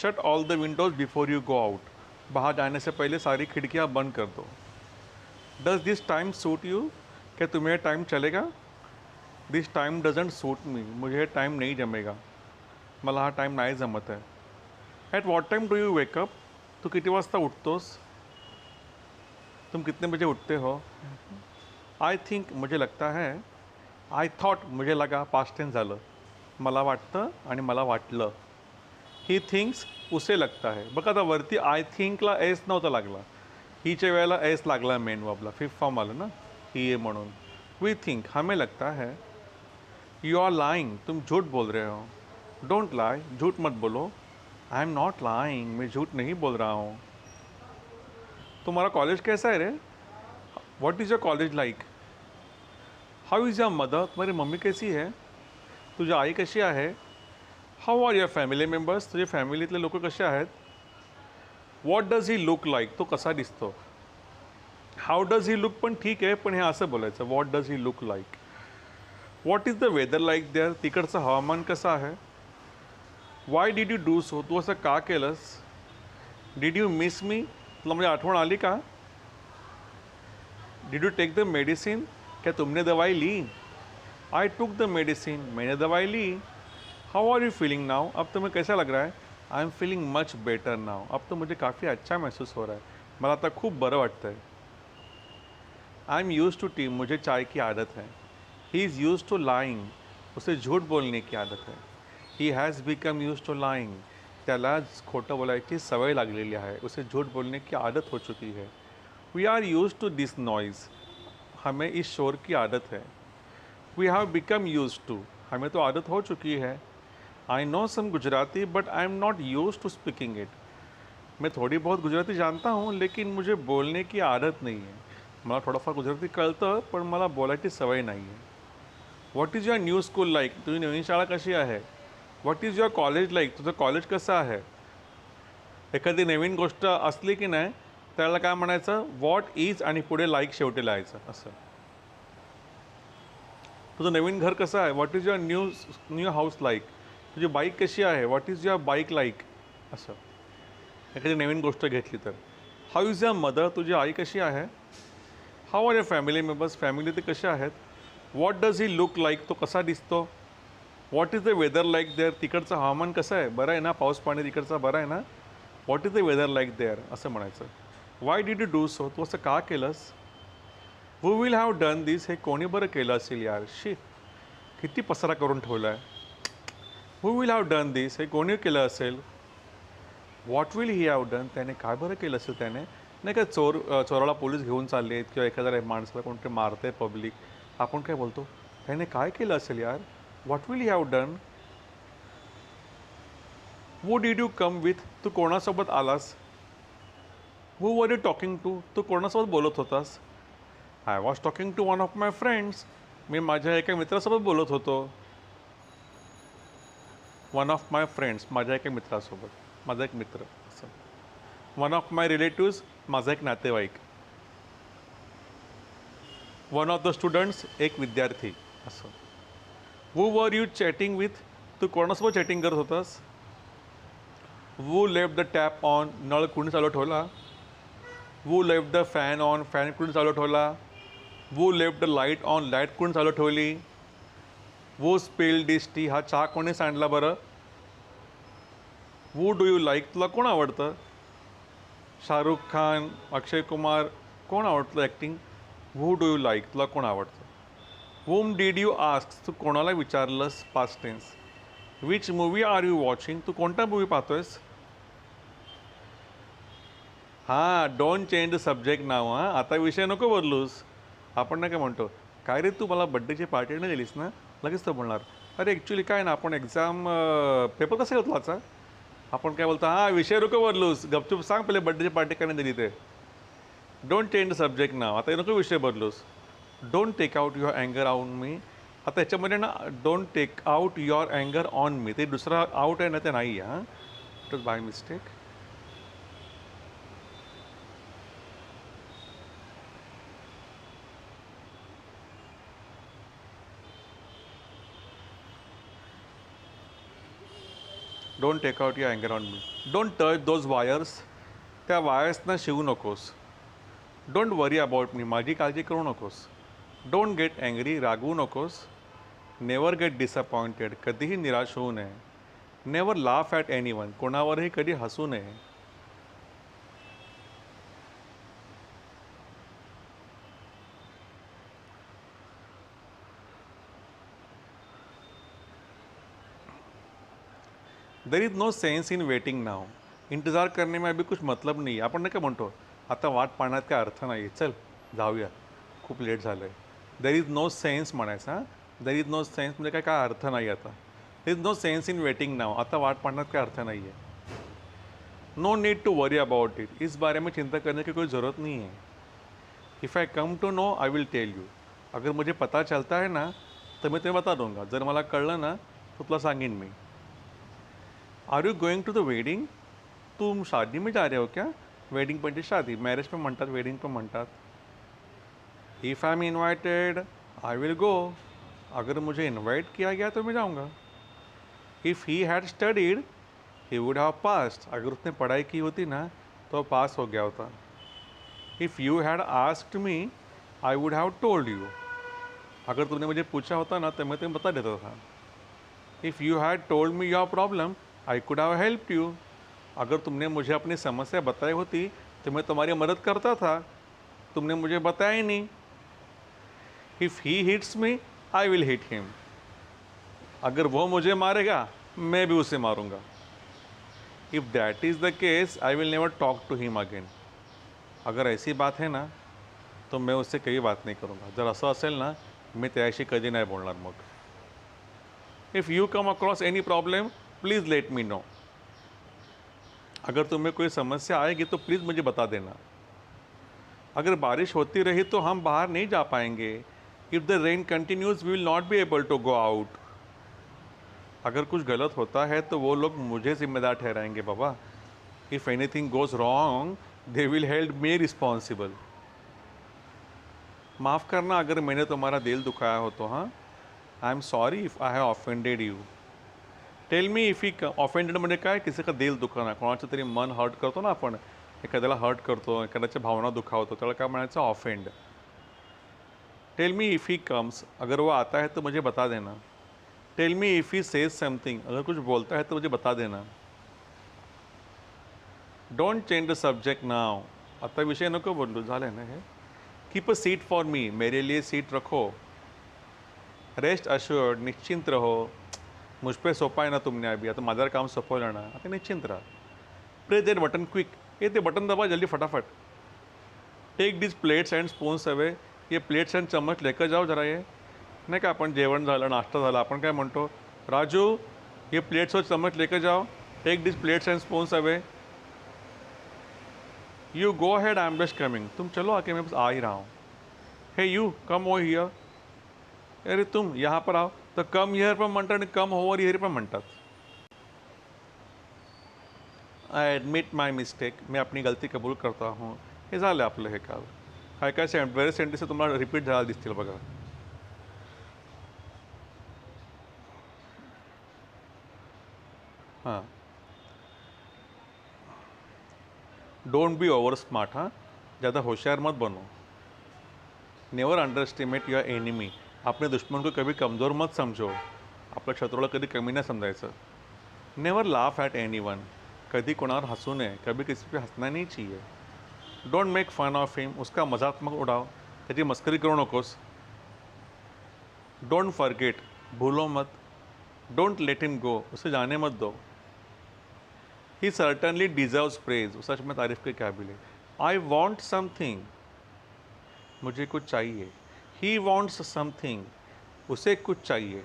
Shut all the windows before you go out. बाहर जाने से पहले सारी खिड़कियाँ बंद कर दो। Does this time suit you? क्या तुम्हें टाइम चलेगा? This time doesn't suit me. मुझे टाइम नहीं जमेगा, मला हा टाइम नाही जमत आहे. At what time do you wake up? तू किती वाजता उठतोस? तुम कितने बजे उठते हो? आय थिंक मुझे लगता है. आय थॉट मुझे लगा, पास्ट टेन्स झालं. मला वाटतं आणि मला वाटलं. ही थिंक्स उसे लगता है. बघा आता वरती आय थिंकला एस नव्हता लागला, हीच्या वेळेला एस लागला मेन वर्बला, फिफ्थ फॉर्म आलं ना ही आहे म्हणून. वी थिंक, हमें लगता है. यू आर लाइंग, तुम झूठ बोल रहे हो. डोंट लाई, झूठ मत बोलो. आई एम नॉट लाइंग, मैं झूठ नहीं बोल रहा हूँ. तुम्हारा कॉलेज कैसा है रे? What is your college like? How is your mother? तुम्हारी मम्मी कैसी है? तुझी आई कशी आहे? How are your family members? तुझे फॅमिलीतले लोक कसे आहेत? What does he look like? तो कसा दिसतो? हाऊ डज ही लुक पण ठीक आहे, पण हे असं बोलायचं, what does he look like. What is the weather like there? तिकडचं हवामान कसं आहे? Why did you do so? तू असं का केलंस? Did you miss me? तुला माझी आठवण आली का? Did you take the medicine? क्या तुमने दवाई ली? आई टुक द मेडिसिन, मैंने दवाई ली. हाउ आर यू फीलिंग नाउ? अब तुम्हें कैसा लग रहा है? I am feeling much better now. अब तो मुझे काफ़ी अच्छा महसूस हो रहा है, मला आता खूप बरं वाटतं आहे. I am use to tea, मुझे चाय की आदत है. He is use to lying, उसे झूठ बोलने की आदत है. He has become use to lying, त्याला खोटं बोलायची सवय लागलेली आहे, उसे झूठ बोलने की आदत हो चुकी है. We are used to this noise, हमें इस शोर की आदत है. We have become use to, हमें तो आदत हो चुकी है. I know some Gujarati but I am not used to speaking it, मैं थोड़ी बहुत गुजराती जानता हूँ लेकिन मुझे बोलने की आदत नहीं है. मला थोडंफार गुजराती कळतं पण मला बोलायची सवय नाही आहे. What is your new school like? तुझी नवीन शाळा कशी आहे? What is your college like? तुझं कॉलेज कसं आहे? एखादी नवीन गोष्ट असली की नाही त्याला काय म्हणायचं? व्हॉट इज आणि पुढे लाईक शेवटी लिहायचं असं. तुझं नवीन घर कसं आहे? What is your new house like? तुझी बाईक कशी आहे? What is your bike like? असं एखादी नवीन गोष्ट घेतली तर. How is your mother? तुझी आई कशी आहे? How are your family members? Family ते कसे आहेत? What does he look like? तो कसा दिसतो? What is the weather like there? तिकडचं हवामान कसं आहे? बरं आहे ना? पाऊस पाणी तिकडचा बरं आहे ना? What is the weather like there असं म्हणायचं. Why did you do so? तू असं का केलंस? Who will have done this? हे कोणी बरं केलं असेल यार. शी, किती पसारा करून ठेवला आहे. हू विल हॅव डन दिस? हे कोणी केलं असेल. What will he have done? त्याने काय बरं केलं असेल त्याने. नाही का चोराला पोलीस घेऊन चालले आहेत किंवा एखाद्या माणसाला कोणतरी मारते पब्लिक, आपण काय बोलतो? त्याने काय केलं असेल यार. What will he have done? Who did you come with? तू कोणासोबत आलास? हू वर यू टॉकिंग टू? तू कोणासोबत बोलत होतास? I was talking to one of my friends, मी माझ्या एका मित्रासोबत बोलत होतो. वन ऑफ माय फ्रेंड्स, माझ्या एका मित्रासोबत, माझा एक मित्र असं. वन ऑफ माय रिलेटिव्स, माझा एक नातेवाईक. वन ऑफ द स्टुडंट्स, एक विद्यार्थी असं. हू वर यू चॅटिंग विथ? तू कोणासोबत चॅटिंग करत होतास? Who left the tap on? नळ कुणी चालू ठेवला? Who left the fan on? Fan कुणी चालू ठेवला? Who left the light on? Light कुणी चालू ठेवली? Who spilled this tea? हा चहा कोणी सांडला बरं? Who do you like? तुला कोण आवडतं? शाहरुख खान, अक्षय कुमार, कोण आवडतं acting? Who do you like? तुला कोण आवडतं? Whom did you ask? तू कोणाला विचारलंस? Past tense. Which movie are you watching? तू कोणता मूवी पाहतोयस? हां, don't change the subject now. हां, आता विषय नको बदलूस. आपण नाही काय म्हणतो, काय रे तू मला बड्डेची पार्टी नाही दिलीस ना? लगेच तो बोलणार, अरे ॲक्च्युली काय ना आपण एक्झाम पेपर कसा होतो आजचा? आपण काय बोलतो, हां विषय नको बदलूस, गपचूप सांग पहिले बड्डेची पार्टी का नाही दिली ते. Don't change the subject now, आता नको विषय बदलूस. डोंट टेक आउट युअर अँगर ऑन मी. आता याच्यामध्ये ना डोंट टेक आउट युअर अँगर ऑन मी, ते दुसरा आउट आहे ना ते नाही आहे. हां, it was by mistake. Don't take out your अँगर on me. Don't touch those wires. त्या वायर्सना शिवू नकोस. Don't worry about me. माझी काळजी करू नकोस. Don't get angry. रागवू नकोस. Never get disappointed. कधीही निराश होऊ नये. Never laugh at anyone. कोणावरही कधी हसू नये. There is no sense in waiting now. इंतजार करने में अभी कुछ मतलब नाही. आपण नाही का म्हणतो आता वाट पाहण्यात काय अर्थ नाही, चल जाऊया, खूप लेट झालं आहे. देर इज नो सेन्स म्हणायचं. हां, देर इज नो सेन्स म्हणजे काय अर्थ नाही. आता there is no sense in waiting now. आता वाट पाहण्यात काय अर्थ नाही आहे. No need to worry about it. इस बारे में चिंता करने की कोई ज़रूरत नहीं है. If I come to know I will tell you. अगर मुझे पता चलता है ना तो मैं तुम्हें बता दूंगा. जर मला कळलं ना तो तुला सांगेन मी. Are you going to the wedding. तुम शादी में जा रहे हो क्या. वेडिंग म्हणजे शादी. मॅरेज पण म्हणतात, वेडिंग पण म्हणतात. If I am invited I will go. अगर मुझे इन्वाइट किया गया तो मैं जाऊँगा. If he had studied he would have passed. अगर उसने पढ़ाई की होती ना तो पास हो गया होता. If you had asked me I would have told you. अगर तुमने मुझे पूछा होता ना तो मैं तुम्हें बता देता था. If you had told me your problem I could have helped you. अगर तुमने मुझे अपनी समस्या बताई होती तो मैं तुम्हारी मदद करता था. तुमने मुझे बताया ही नहीं. If he hits me I will hit him. अगर वो मुझे मारेगा मैं भी उसे मारूंगा. If that is the case I will never talk to him again. अगर ऐसी बात है ना तो मैं उससे कधी बात नहीं करूँगा. जर असं असेल ना मी त्याशी कधी नाही बोलणार मग. If you come across any problem please let me know. अगर तुम्हें कोई समस्या आएगी तो प्लीज़ मुझे बता देना. अगर बारिश होती रही तो हम बाहर नहीं जा पाएंगे. If the rain continues we will not be able to go out. अगर कुछ गलत होता है तो वो लोग मुझे जिम्मेदार ठहराएंगे बाबा. If anything goes wrong they will held me responsible. माफ़ करना अगर मैंने तुम्हारा दिल दुखाया हो तो. हाँ, I am sorry if I have offended you. Tell me if he offended म्हणजे काय. किसी का दिल दुखाना. कोणाचं तरी मन हर्ट करतो ना आपण. एखाद्याला हर्ट करतो, एखाद्याच्या भावना दुखावतो, त्याला काय म्हणायचं offend. Tell me if he comes. अगर वो आता है तो मुझे बता देना. Tell me if he says something. अगर कुछ बोलता है तो मुझे बता देना. Don't change the subject now. आता विषय नको बोलू, झालं ना हे. Keep a seat for me. मेरे लिए सीट रखो. Rest assured. निश्चिंत रहो. मुझ पे सोपा है ना तुमने अभी. आता माझं काम सोपवलं ना, आता निश्चिंत राहा. Press that button quick. ये ते बटन दबा जल्दी फटाफट. Take this plates and spoons away. ये प्लेट्स अँड चम्मच लेकर जाओ जरा. ये नाही का आपण जेवण झालं, नाश्ता झाला, आपण काय म्हणतो, राजू ये प्लेट्स और चम्मच लेकर जाओ. Take this plates and spoons away. You go ahead I am just coming. तुम चलो आके, मैं बस आ ही रहा हूँ. हे यू कम ओवर हियर. अरे तुम यहाँ पर आओ. तर कम हियर पण म्हणतात आणि कम ओवर हियर पण म्हणतात. I admit my mistake. मी अपनी गलती कबूल करता हूँ. हे झालं आपलं हे काल. काय काय बरेच सेंटेन्स तुम्हाला रिपीट झाला दिसतील बघा. हां, डोंट बी ओवर स्मार्ट. हाँ, ज़्यादा होशियार मत बनो. Never under estimate your enemy. अपने दुश्मन को कभी कमज़ोर मत समझो. आपल्या शत्रूला कधी कमी नाही समजायचं. Never laugh at anyone. कधी कोणावर हंसू नये. कभी किसी पे हंसना नहीं चाहिए. Don't make fun of him. उसका मजाक मत उड़ाओ. त्याची मस्करी करू नकोस. Don't forget. भूलो मत. Don't let him go. उसे जाने मत दो. He certainly deserves praise. सच में तारीफ के काबिल है. I want something. मुझे कुछ चाहिए. He wants something. उसे कुछ चाहिए.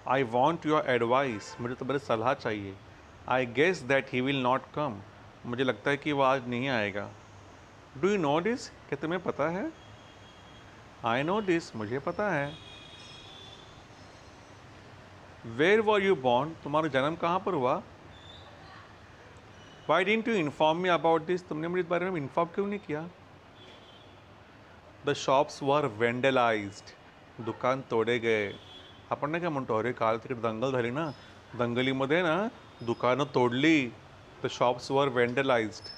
I want your advice. मुझे तुम्हारी सलाह चाहिए. I guess that he will not come. मुझे लगता है कि वो आज नहीं आएगा. डू यू नो दिस. क्या तुम्हें पता है. आई नो दिस. मुझे पता है. Where were you born. तुम्हारा जन्म कहाँ पर हुआ. Why didn't you inform me about this. तुमने मुझे इस बारे में इन्फॉर्म क्यों नहीं किया. द शॉप्स वर वेंडलाइज्ड. दुकान तोडे गए. आपण नाही काय म्हणतो, अरे काल तिकडे दंगल झाली ना, दंगलीमध्ये ना दुकानं तोडली, द शॉप्स वर वेंडलाइज्ड.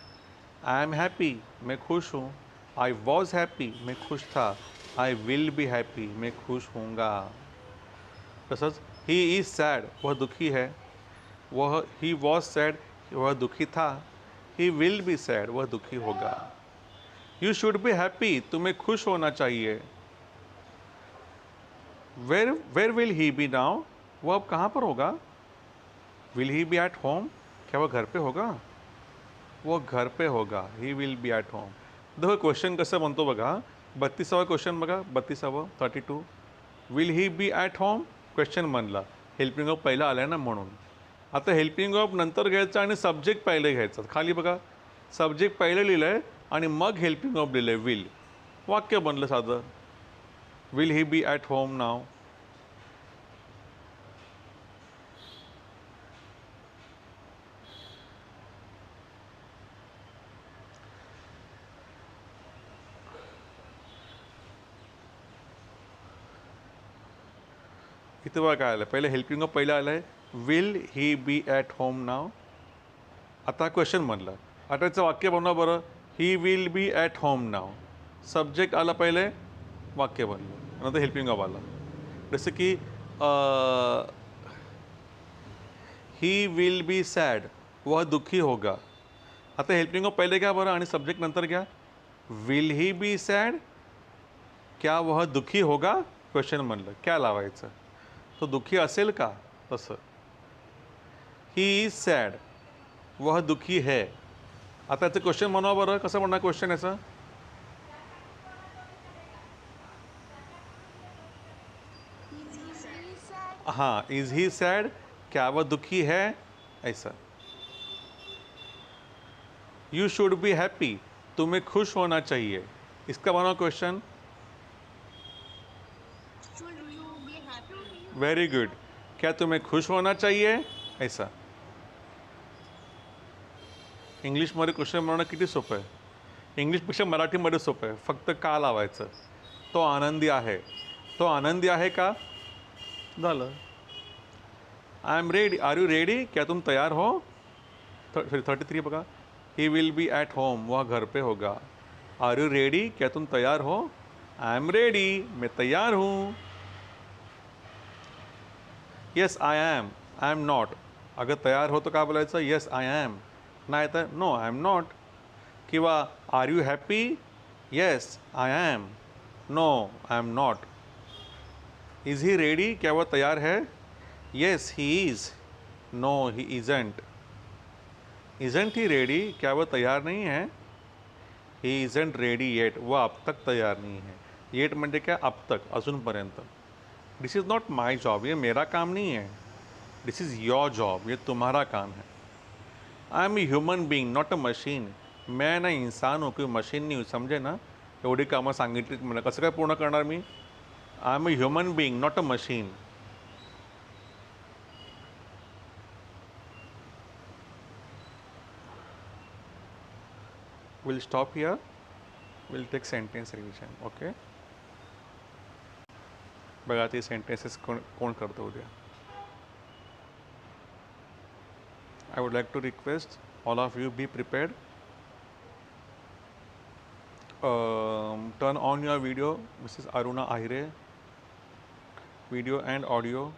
आई एम हैप्पी, मैं खुश हूँ. आई वॉज हैप्पी, मैं खुश था. आई विल बी हैप्पी, मैं खुश होऊंगा. तसंच ही इज सैड, वह दुखी है. वह ही वॉज सैड, वह दुखी था. ही विल बी सैड, वह दुखी होगा. यू शुड बी हैप्पी, तुम्हें खुश होना चाहिए. वेर विल ही बी नाउ, वह अब कहाँ पर होगा. Will he be at home, क्या वह घर पे होगा. वो घर पे होगा. He will be at home. देखो क्वेश्चन कसं म्हणतो बघा. 32वा क्वेश्चन बघा. 32वा 32. Will he be at home, question म्हणला. हेल्पिंग ऑफ पहिला आला आहे ना म्हणून. आता हेल्पिंग ऑफ नंतर घ्यायचं आणि सब्जेक्ट पहिले घ्यायचं. खाली बघा, सब्जेक्ट पहिले लिहिलं आहे आणि मग हेल्पिंग ऑफ लिहिलं आहे विल. वाक्य बनलं साधं. Will he be at home now. इथं बघा काय आलं. पहिले हेल्पिंग ऑफ पहिलं आलं आहे. Will he be at home now. आता क्वेश्चन म्हणलं. आता याचं वाक्य बनवा बरं. He will be at home now. Subject आला पहिले, वाक्य बनलं. नंतर हेल्पिंग ऑफ आला. जसं की ही विल बी सॅड, वह दुखी होगा. आता हेल्पिंग ऑफ पहिले घ्या बरं आणि सब्जेक्ट नंतर घ्या. विल ही बी सॅड, क्या वह दुखी होगा, क्वेश्चन म्हणलं. क्या लावायचं. तो दुखी असेल का, तसं. ही इज सॅड, वह दुखी है. आता याचं क्वेश्चन म्हणा बरं. कसं म्हणणार क्वेश्चन याचं. हाँ, इज ही सैड, क्या वह दुखी है, ऐसा. यू शुड बी हैप्पी, तुम्हें खुश होना चाहिए. इसका बनाओ क्वेश्चन. Very good. क्या तुम्हें खुश होना चाहिए, ऐसा. इंग्लिशमध्ये क्वेश्चन बनवणं किती सोपं आहे. इंग्लिशपेक्षा मराठीमध्ये सोपं आहे. फक्त का लावायचं. तो आनंदी आहे. तो आनंदी आहे का, झालं. I am ready, are you ready, क्या तुम तैयार हो. 33 बघा. He will be at home, वह घर पे होगा. आर यू रेडी, क्या तुम तैयार हो. आई एम रेडी, मैं तैयार हूँ. Yes I am not. अगर तयार हो तो काय बोलायचं. Yes I am. नाही तर नो आय एम नॉट. किंवा are you happy, yes I am, no I am not. Is he ready, क्या वह तैयार है. Yes he is, no he isn't. Isn't he ready, क्या वह तैयार नहीं है. ही इजंट रेडी येट, वह अब तक तैयार नहीं है. येट म्हणजे काय, अब तक, अजूनपर्यंत. दिस इज़ नॉट माई जॉब, ये मेरा काम नहीं है. दिस इज़ योर जॉब, ये तुम्हारा काम है. I am a human being not a machine. मैं ना इंसान हूँ, कोई मशीन नहीं हूँ, समझे ना. एवढी कामं सांगितली मला, कसं काय पूर्ण करणार मी. I am a human being not a machine. Will stop here. Will take sentence revision. Okay. बघा ते सेंटेन्सेस कोण करतो उद्या. I would like to request all of you be prepared. Turn on your video, Mrs. Aruna Ahire. Video and audio.